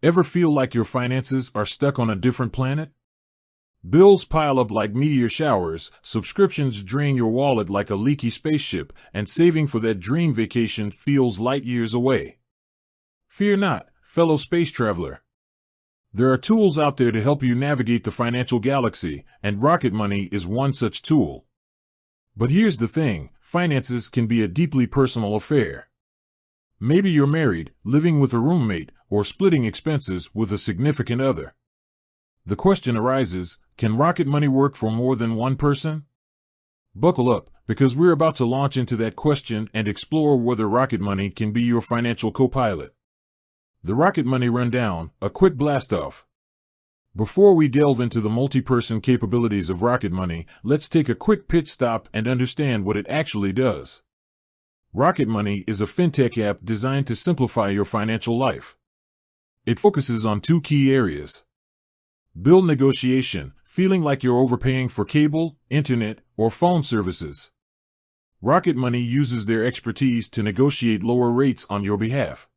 Ever feel like your finances are stuck on a different planet? Bills pile up like meteor showers, subscriptions drain your wallet like a leaky spaceship, and saving for that dream vacation feels light years away. Fear not, fellow space traveler. There are tools out there to help you navigate the financial galaxy, and Rocket Money is one such tool. But here's the thing, finances can be a deeply personal affair. Maybe you're married, living with a roommate, or splitting expenses with a significant other. The question arises, can Rocket Money work for more than one person? Buckle up, because we're about to launch into that question and explore whether Rocket Money can be your financial co-pilot. The Rocket Money Rundown, a quick blast-off. Before we delve into the multi-person capabilities of Rocket Money, let's take a quick pit stop and understand what it actually does. Rocket Money is a fintech app designed to simplify your financial life. It focuses on two key areas. Bill negotiation, feeling like you're overpaying for cable, internet, or phone services. Rocket Money uses their expertise to negotiate lower rates on your behalf.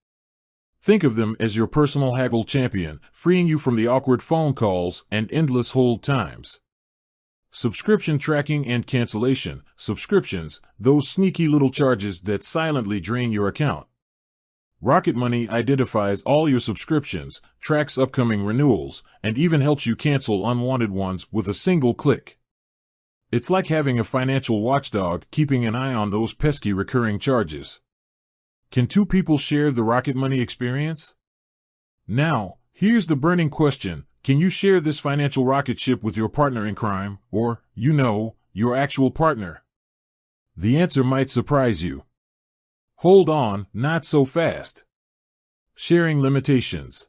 Think of them as your personal haggle champion, freeing you from the awkward phone calls and endless hold times. Subscription tracking and cancellation. Subscriptions, those sneaky little charges that silently drain your account. Rocket Money identifies all your subscriptions, tracks upcoming renewals, and even helps you cancel unwanted ones with a single click. It's like having a financial watchdog keeping an eye on those pesky recurring charges. Can two people share the Rocket Money experience? Now, here's the burning question. Can you share this financial rocket ship with your partner in crime, or, your actual partner? The answer might surprise you. Hold on, not so fast. Sharing limitations.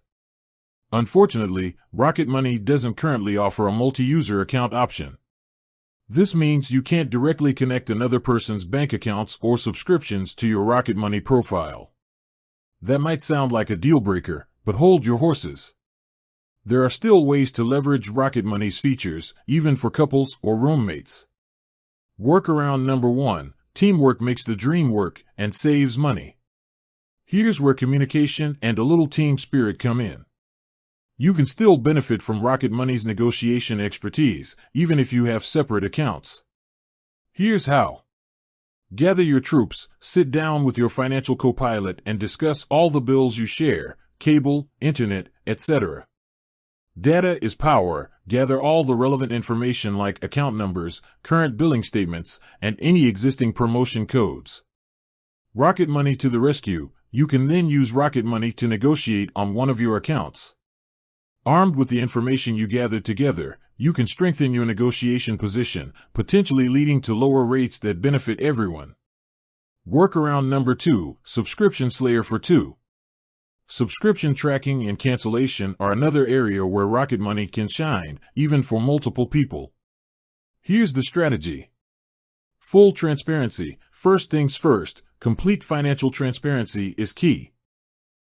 Unfortunately, Rocket Money doesn't currently offer a multi-user account option. This means you can't directly connect another person's bank accounts or subscriptions to your Rocket Money profile. That might sound like a deal breaker, but hold your horses. There are still ways to leverage Rocket Money's features, even for couples or roommates. Workaround number 1, teamwork makes the dream work and saves money. Here's where communication and a little team spirit come in. You can still benefit from Rocket Money's negotiation expertise, even if you have separate accounts. Here's how. Gather your troops, sit down with your financial co-pilot and discuss all the bills you share, cable, internet, etc. Data is power. Gather all the relevant information like account numbers, current billing statements, and any existing promotion codes. Rocket Money to the rescue. You can then use Rocket Money to negotiate on one of your accounts. Armed with the information you gathered together, you can strengthen your negotiation position, potentially leading to lower rates that benefit everyone. Workaround number 2, subscription slayer for 2. Subscription tracking and cancellation are another area where Rocket Money can shine, even for multiple people. Here's the strategy. Full transparency. First things first, complete financial transparency is key.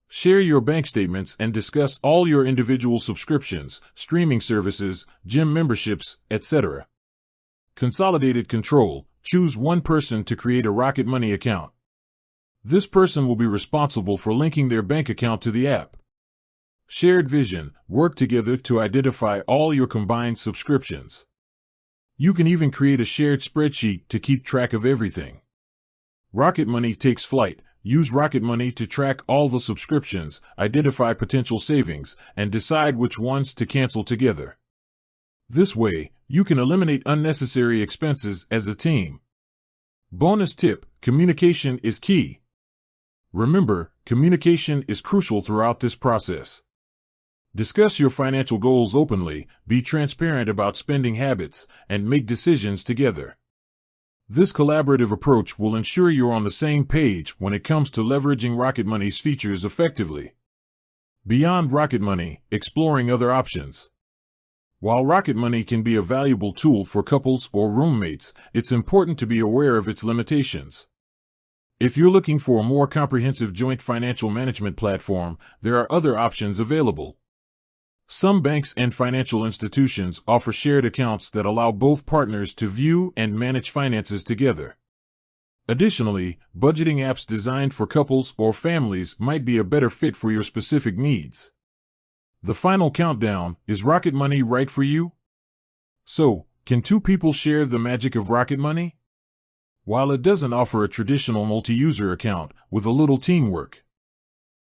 Share your bank statements and discuss all your individual subscriptions, streaming services, gym memberships, etc. Consolidated control. Choose one person to create a Rocket Money account. This person will be responsible for linking their bank account to the app. Shared vision. Work together to identify all your combined subscriptions. You can even create a shared spreadsheet to keep track of everything. Rocket Money takes flight. Use Rocket Money to track all the subscriptions, identify potential savings, and decide which ones to cancel together. This way, you can eliminate unnecessary expenses as a team. Bonus tip: communication is key. Remember, communication is crucial throughout this process. Discuss your financial goals openly, be transparent about spending habits, and make decisions together. This collaborative approach will ensure you're on the same page when it comes to leveraging Rocket Money's features effectively. Beyond Rocket Money, exploring other options. While Rocket Money can be a valuable tool for couples or roommates, it's important to be aware of its limitations. If you're looking for a more comprehensive joint financial management platform, there are other options available. Some banks and financial institutions offer shared accounts that allow both partners to view and manage finances together. Additionally, budgeting apps designed for couples or families might be a better fit for your specific needs. The final countdown: is Rocket Money right for you? So, can two people share the magic of Rocket Money? While it doesn't offer a traditional multi-user account, with a little teamwork,